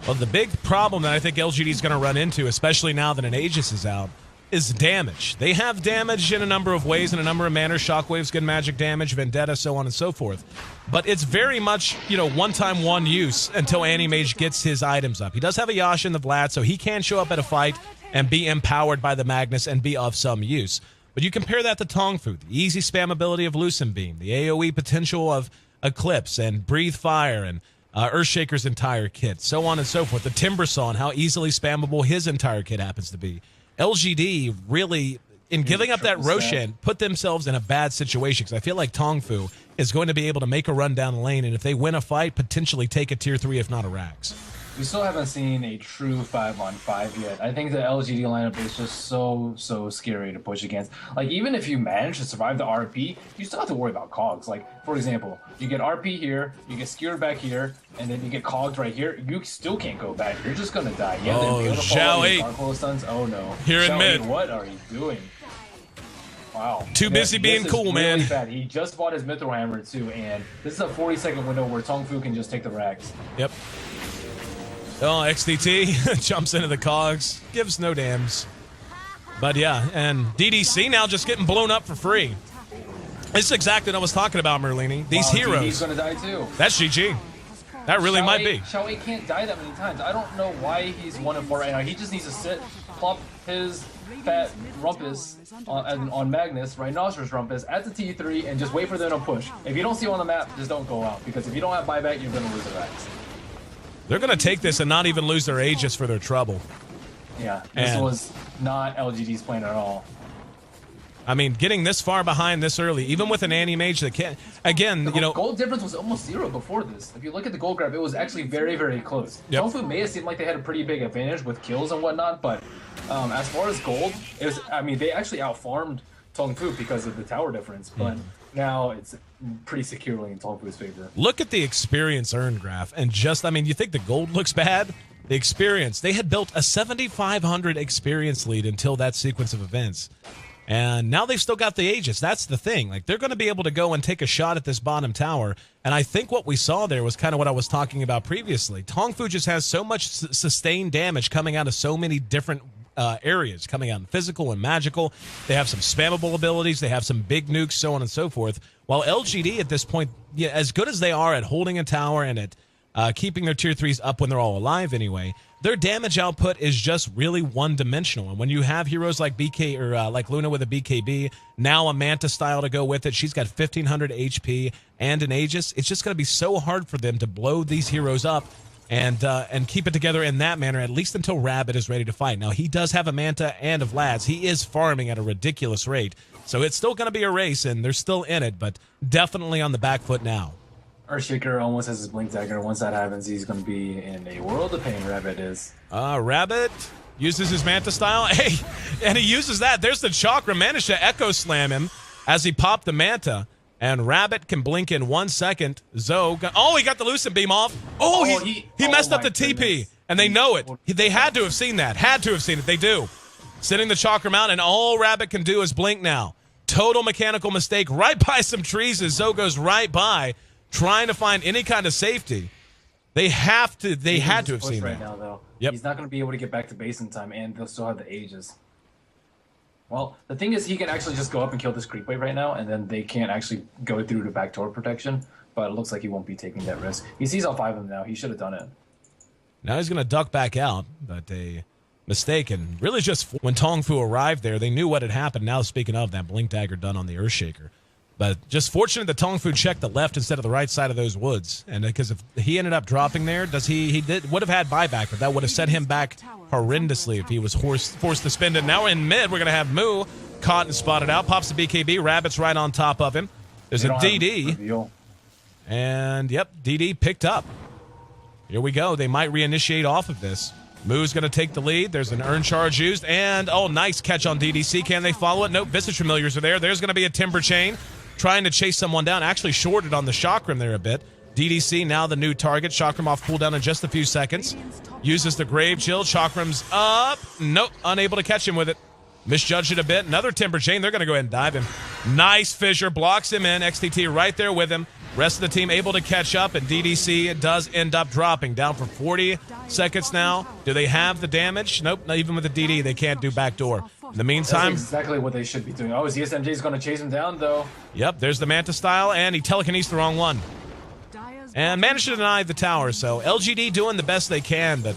Well, the big problem that I think LGD is going to run into, especially now that an Aegis is out, is damage. They have damage in a number of ways, in a number of manners. Shockwave's good magic damage, Vendetta, so on and so forth. But it's very much, one-time, one use until Anti-Mage gets his items up. He does have a Yasha in the Vlad, so he can show up at a fight and be empowered by the Magnus and be of some use. But you compare that to TongFu, the easy spammability of Lucent Beam, the AoE potential of Eclipse and Breathe Fire and Earthshaker's entire kit, so on and so forth. The Timbersaw and how easily spammable his entire kit happens to be. LGD really, in giving up that Roshan, put themselves in a bad situation because I feel like TongFu is going to be able to make a run down the lane and if they win a fight, potentially take a tier 3 if not a Rax. We still haven't seen a true 5-on-5 yet. I think the LGD lineup is just so scary to push against. Like, even if you manage to survive the RP, you still have to worry about cogs. Like, for example, you get RP here, you get skewered back here, and then you get cogged right here. You still can't go back. You're just gonna die. You have to be able to follow your Gargoyle stuns. Oh no. Here in mid. What are you doing? Wow. Too busy being cool, man. Really bad. He just bought his Mithril Hammer too, and this is a 40-second window where TongFu can just take the racks. Yep. Oh, XDT jumps into the cogs, gives no dams. But yeah, and DDC now just getting blown up for free. This is exactly what I was talking about, Merlini. These heroes. He's gonna die too. That's GG. That really might be. Xiao can't die that many times. I don't know why he's 1-4 right now. He just needs to sit, plop his fat rumpus on Magnus, Rhinoceros rumpus at the T3, and just wait for them to push. If you don't see him on the map, just don't go out, because if you don't have buyback, you're gonna lose the racks. They're going to take this and not even lose their Aegis for their trouble. Yeah, this was not LGD's plan at all. I mean, getting this far behind this early, even with an Anti-Mage that can't... Again, gold difference was almost 0 before this. If you look at the gold grab, it was actually very close. Yep. TongFu may have seemed like they had a pretty big advantage with kills and whatnot, but as far as gold, it was... I mean, they actually outfarmed TongFu because of the tower difference, but now it's pretty securely in TongFu's favor. Look at the experience earned graph, and just, I mean, you think the gold looks bad? The experience. They had built a 7,500 experience lead until that sequence of events. And now they've still got the Aegis. That's the thing. Like, they're going to be able to go and take a shot at this bottom tower. And I think what we saw there was kind of what I was talking about previously. TongFu just has so much sustained damage coming out of so many different areas, coming out in physical and magical. They have some spammable abilities. They have some big nukes, so on and so forth. While LGD at this point, yeah, as good as they are at holding a tower and at keeping their tier 3s up when they're all alive anyway, their damage output is just really one-dimensional. And when you have heroes like BK or like Luna with a BKB, now a Manta style to go with it, she's got 1,500 HP and an Aegis. It's just going to be so hard for them to blow these heroes up and keep it together in that manner, at least until Rabbit is ready to fight. Now, he does have a Manta and a Vlad's. He is farming at a ridiculous rate. So it's still going to be a race, and they're still in it, but definitely on the back foot now. Earthshaker almost has his Blink Dagger. Once that happens, he's going to be in a world of pain, Rabbit is. Rabbit uses his Manta style. Hey, and he uses that. There's the Chakra. Managed to Echo Slam him as he popped the Manta. And Rabbit can blink in 1 second. Zoe, he got the Lucent Beam off. He messed up the TP, and they know it. They had to have seen that. Had to have seen it. They do. Sitting the Chakram out, and all Rabbit can do is blink now. Total mechanical mistake right by some trees as Zoe goes right by, trying to find any kind of safety. They had to have seen right that. Now, though. Yep. He's not going to be able to get back to base in time, and they'll still have the Aegis. Well, the thing is, he can actually just go up and kill this creep wave right now, and then they can't actually go through to backdoor protection. But it looks like he won't be taking that risk. He sees all 5 of them now. He should have done it. Now he's going to duck back out, but a mistake. And really just when TongFu arrived there, they knew what had happened. Now, speaking of that, Blink Dagger done on the Earthshaker. But just fortunate that TongFu checked the left instead of the right side of those woods. And because if he ended up dropping there, would have had buyback, but that would have set him back horrendously if he was forced to spend it. Now in mid, we're going to have Moo caught and spotted out. Pops the BKB. Rabbit's right on top of him. There's a DD. And, yep, DD picked up. Here we go. They might reinitiate off of this. Moo's going to take the lead. There's an earn charge used. And, nice catch on DDC. Can they follow it? Nope. Visage Familiars are there. There's going to be a Timber Chain trying to chase someone down. Actually shorted on the Chakram there a bit. DDC now the new target. Chakram off cooldown in just a few seconds. Uses the Grave Chill. Chakram's up. Nope. Unable to catch him with it. Misjudged it a bit. Another Timber Chain. They're going to go ahead and dive him. Nice fissure, blocks him in. XTT right there with him. Rest of the team able to catch up, and DDC does end up dropping. Down for 40 seconds now. Do they have the damage? Nope, not even with the DD, they can't do backdoor. In the meantime... That's exactly what they should be doing. Oh, ZSMJ is going to chase him down, though. Yep, there's the Manta style, and he telekinesed the wrong one. And managed to deny the tower, so LGD doing the best they can, but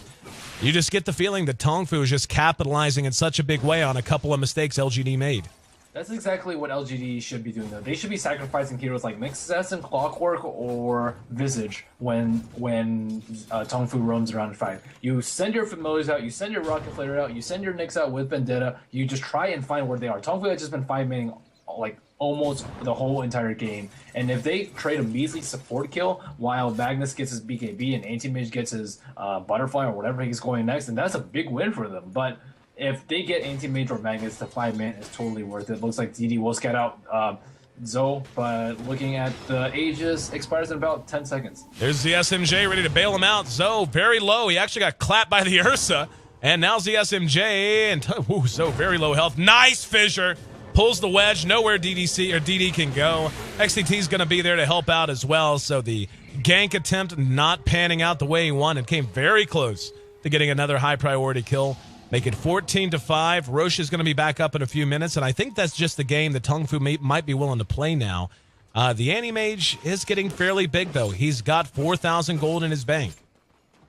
you just get the feeling that TongFu is just capitalizing in such a big way on a couple of mistakes LGD made. That's exactly what LGD should be doing, though. They should be sacrificing heroes like Mixus and Clockwork or Visage when TongFu roams around and fight. You send your Familiars out, you send your Rocket Flare out, you send your Nyx out with Vendetta, you just try and find where they are. TongFu has just been 5-manning like almost the whole entire game, and if they trade a measly support kill while Magnus gets his BKB and Anti-Mage gets his Butterfly or whatever he's going next, then that's a big win for them. But if they get Anti-Mage or Magnus, the 5-man is totally worth it. Looks like DD will scout out Zoe, but looking at the Aegis, expires in about 10 seconds. There's the SMJ ready to bail him out. Zoe very low. He actually got clapped by the Ursa, and now the SMJ, and Zoe very low health. Nice fissure. Pulls the wedge, nowhere DDC or DD can go. XTT's going to be there to help out as well, so the gank attempt not panning out the way he wanted. Came very close to getting another high priority kill. Make it 14-5. Roche is going to be back up in a few minutes, and I think that's just the game that TongFu might be willing to play now. The Anti-Mage is getting fairly big, though. He's got 4,000 gold in his bank.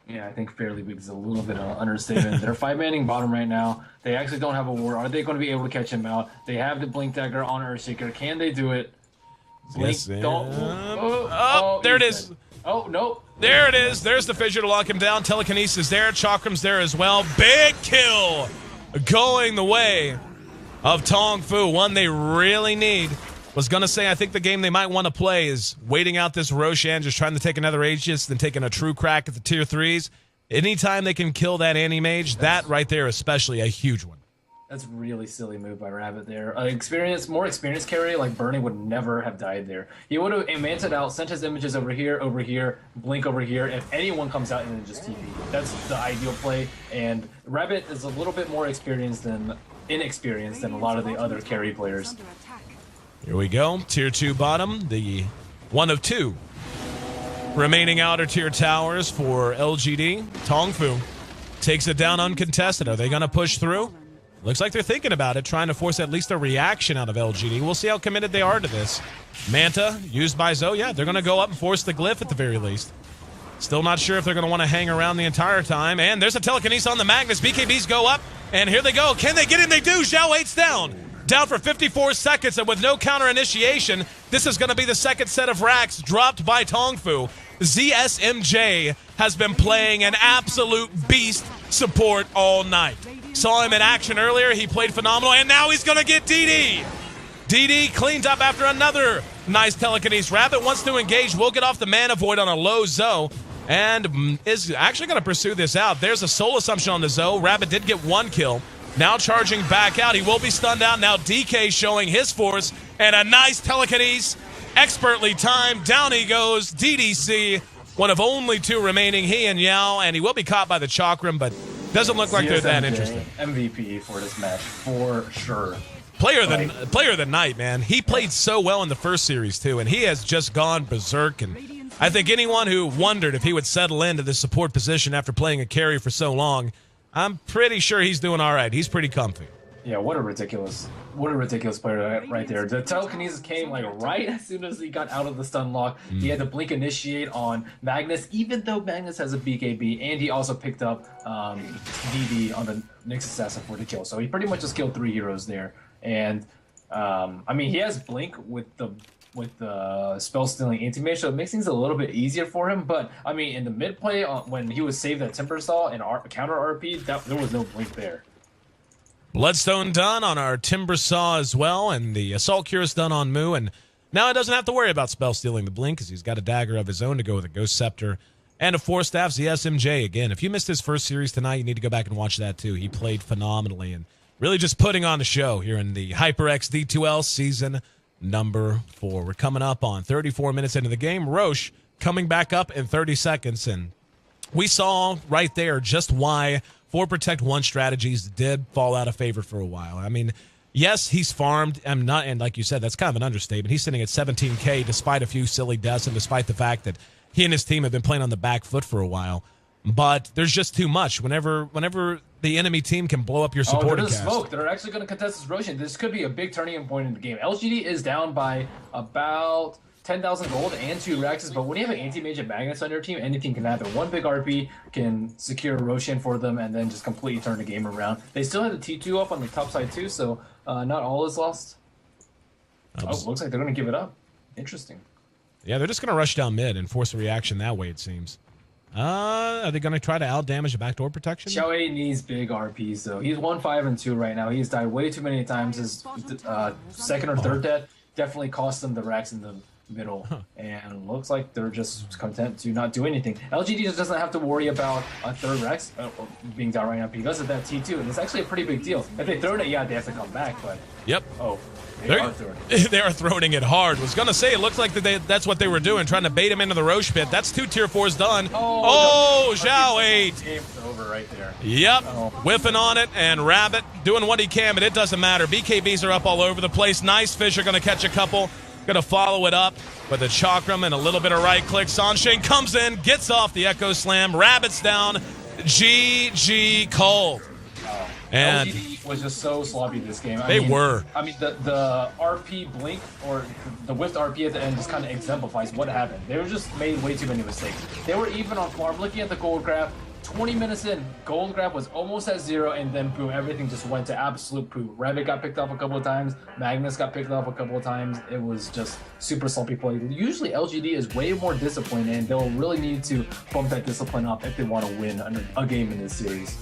Yeah, I think fairly big is a little bit of an understatement. They're 5-manning bottom right now. They actually don't have a ward. Are they going to be able to catch him out? They have the Blink Dagger on Earthshaker. Can they do it? Blink, yes, don't. There it is. Dead. Oh, no. There it is. There's the fissure to lock him down. Telekinesis there. Chakram's there as well. Big kill going the way of TongFu. One they really need. Was going to say, I think the game they might want to play is waiting out this Roshan, just trying to take another Aegis, then taking a true crack at the tier 3s. Anytime they can kill that Anti-Mage, that right there especially a huge one. That's a really silly move by Rabbit there. More experienced carry like Burning would never have died there. He would have manted out, sent his images over here, blink over here. If anyone comes out and then just TP, that's the ideal play. And Rabbit is a little bit more inexperienced than a lot of the other carry players. Here we go. Tier 2 bottom, the one of two remaining outer tier towers for LGD. TongFu takes it down uncontested. Are they going to push through? Looks like they're thinking about it, trying to force at least a reaction out of LGD. We'll see how committed they are to this. Manta, used by Zoe. Yeah, they're going to go up and force the glyph at the very least. Still not sure if they're going to want to hang around the entire time. And there's a telekinesis on the Magnus. BKBs go up, and here they go. Can they get in? They do. Zhao 8's down. Down for 54 seconds, and with no counter initiation, this is going to be the second set of racks dropped by TongFu. ZSMJ has been playing an absolute beast support all night. Saw him in action earlier. He played phenomenal, and now he's going to get DD. DD cleaned up after another nice telekinesis. Rabbit wants to engage. Will get off the mana void on a low Zoe, and is actually going to pursue this out. There's a soul assumption on the Zoe. Rabbit did get one kill. Now charging back out. He will be stunned out. Now DK showing his force. And a nice telekinesis. Expertly timed. Down he goes. DDC. One of only two remaining. He and Yao. And he will be caught by the Chakram, but doesn't look like they're that interested. MVP for this match, for sure. Player of the night, man. He played so well in the first series, too. And he has just gone berserk. And I think anyone who wondered if he would settle into this support position after playing a carry for so long, I'm pretty sure he's doing all right. He's pretty comfy. Yeah, what a ridiculous player right there. The telekinesis came like right as soon as he got out of the stun lock. He had to blink initiate on Magnus, even though Magnus has a BKB, and he also picked up DD on the Nyx Assassin for the kill. So he pretty much just killed 3 heroes there. And I mean, he has blink with the spell stealing Anti-Mage, so it makes things a little bit easier for him. But I mean, in the mid play, when he was saved that Timber Saw and counter RP, there was no blink there. Bloodstone done on our Timber Saw as well, and the Assault Cure is done on Moo, and now he doesn't have to worry about spell stealing the blink because he's got a dagger of his own to go with a Ghost Scepter and a 4-staff ZSMJ. Again, if you missed his first series tonight, you need to go back and watch that too. He played phenomenally and really just putting on the show here in the HyperX D2L season number 4. We're coming up on 34 minutes into the game. Roche coming back up in 30 seconds, and we saw right there just why 4 Protect 1 strategies did fall out of favor for a while. I mean, Yes, he's farmed. And like you said, that's kind of an understatement. He's sitting at 17K despite a few silly deaths and despite the fact that he and his team have been playing on the back foot for a while. But there's just too much. Whenever the enemy team can blow up your supporting cast. Smoke. They're actually going to contest this Roshan. This could be a big turning point in the game. LGD is down by about 10,000 gold and 2 Rexes, but when you have an anti-mage and Magnus on your team, anything can happen. One big RP can secure Roshan for them and then just completely turn the game around. They still have the T2 up on the top side too, so not all is lost. Looks like they're going to give it up. Interesting. Yeah, they're just going to rush down mid and force a reaction that way, it seems. Are they going to try to out-damage a backdoor protection? Xiaowei needs big RPs, though. He's 1-5-2 right now. He's died way too many times. His second or third death definitely cost them the racks in the middle. And looks like they're just content to not do anything. LGD just doesn't have to worry about a third Rex being down right now because of that T2. And it's actually a pretty big deal. If they throw it, yeah, they have to come back, but... Yep. Oh, they are throwing it hard. Was going to say, it looks like that's what they were doing, trying to bait him into the Roche pit. That's 2 tier 4s done. Xiaowei. Game's over right there. Yep. Whiffing on it, and Rabbit doing what he can, but it doesn't matter. BKBs are up all over the place. Nice Fish are going to catch a couple. Going to follow it up with a Chakram and a little bit of right click. Sunshine comes in, gets off the Echo Slam. Rabbit's down. GG cold. And LGD was just so sloppy this game. They were. I mean, the RP blink or the whiffed RP at the end just kind of exemplifies what happened. They were just made way too many mistakes. They were even on farm. Looking at the gold graph, 20 minutes in, gold graph was almost at 0, and then boom, everything just went to absolute poo. Rabbit got picked off a couple of times. Magnus got picked off a couple of times. It was just super sloppy play. Usually LGD is way more disciplined, and they'll really need to bump that discipline up if they want to win a game in this series.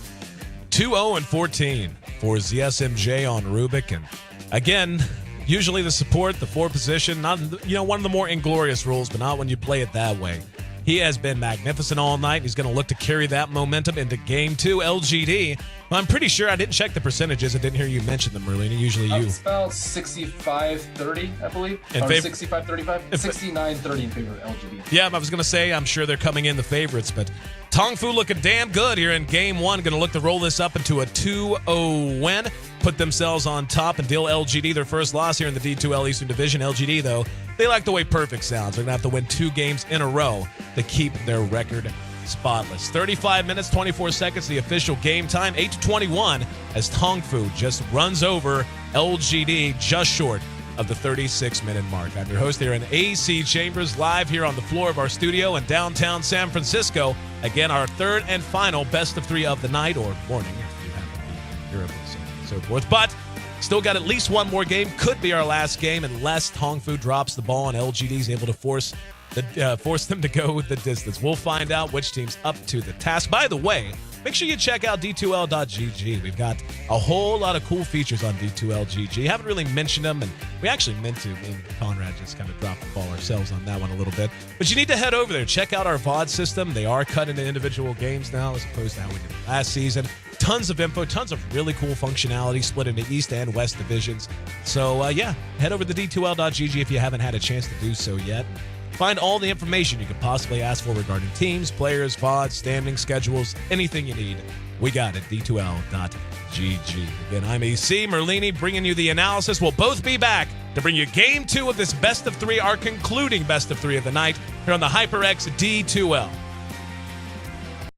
2-0-14 for ZSMJ on Rubik. And again, usually the support, the 4 position, not one of the more inglorious rules, but not when you play it that way. He has been magnificent all night. He's going to look to carry that momentum into Game 2. LGD, well, I'm pretty sure I didn't check the percentages. I didn't hear you mention them, Merlina. Usually you. It's about 65-30, I believe. Or 65-35? 69-30 in favor of LGD. Yeah, I was going to say, I'm sure they're coming in the favorites, but TongFu looking damn good here in Game 1. Going to look to roll this up into a 2-0 win. Put themselves on top and deal LGD their first loss here in the D2L Eastern Division. LGD, though, they like the way perfect sounds. They're going to have to win 2 games in a row to keep their record spotless. 35 minutes, 24 seconds, the official game time. 8-21 as TongFu just runs over LGD just short of the 36-minute mark. I'm your host here in AC Chambers, live here on the floor of our studio in downtown San Francisco. Again, our third and final best of 3 of the night, or morning if you happen to be in Europe and so forth. But still got at least one more game. Could be our last game unless TongFu drops the ball and LGD is able to force them to go the distance. We'll find out which team's up to the task. By the way, make sure you check out D2L.GG. We've got a whole lot of cool features on D2L.GG. Haven't really mentioned them, and we actually meant to. Me and Conrad just kind of dropped the ball ourselves on that one a little bit. But you need to head over there. Check out our VOD system. They are cut into individual games now as opposed to how we did it last season. Tons of info, tons of really cool functionality split into East and West divisions. So, yeah, head over to D2L.GG if you haven't had a chance to do so yet. Find all the information you could possibly ask for regarding teams, players, VODs, standing schedules, anything you need. We got it, D2L.GG. Again, I'm AC Merlini bringing you the analysis. We'll both be back to bring you Game 2 of this Best of 3, our concluding Best of 3 of the night, here on the HyperX D2L.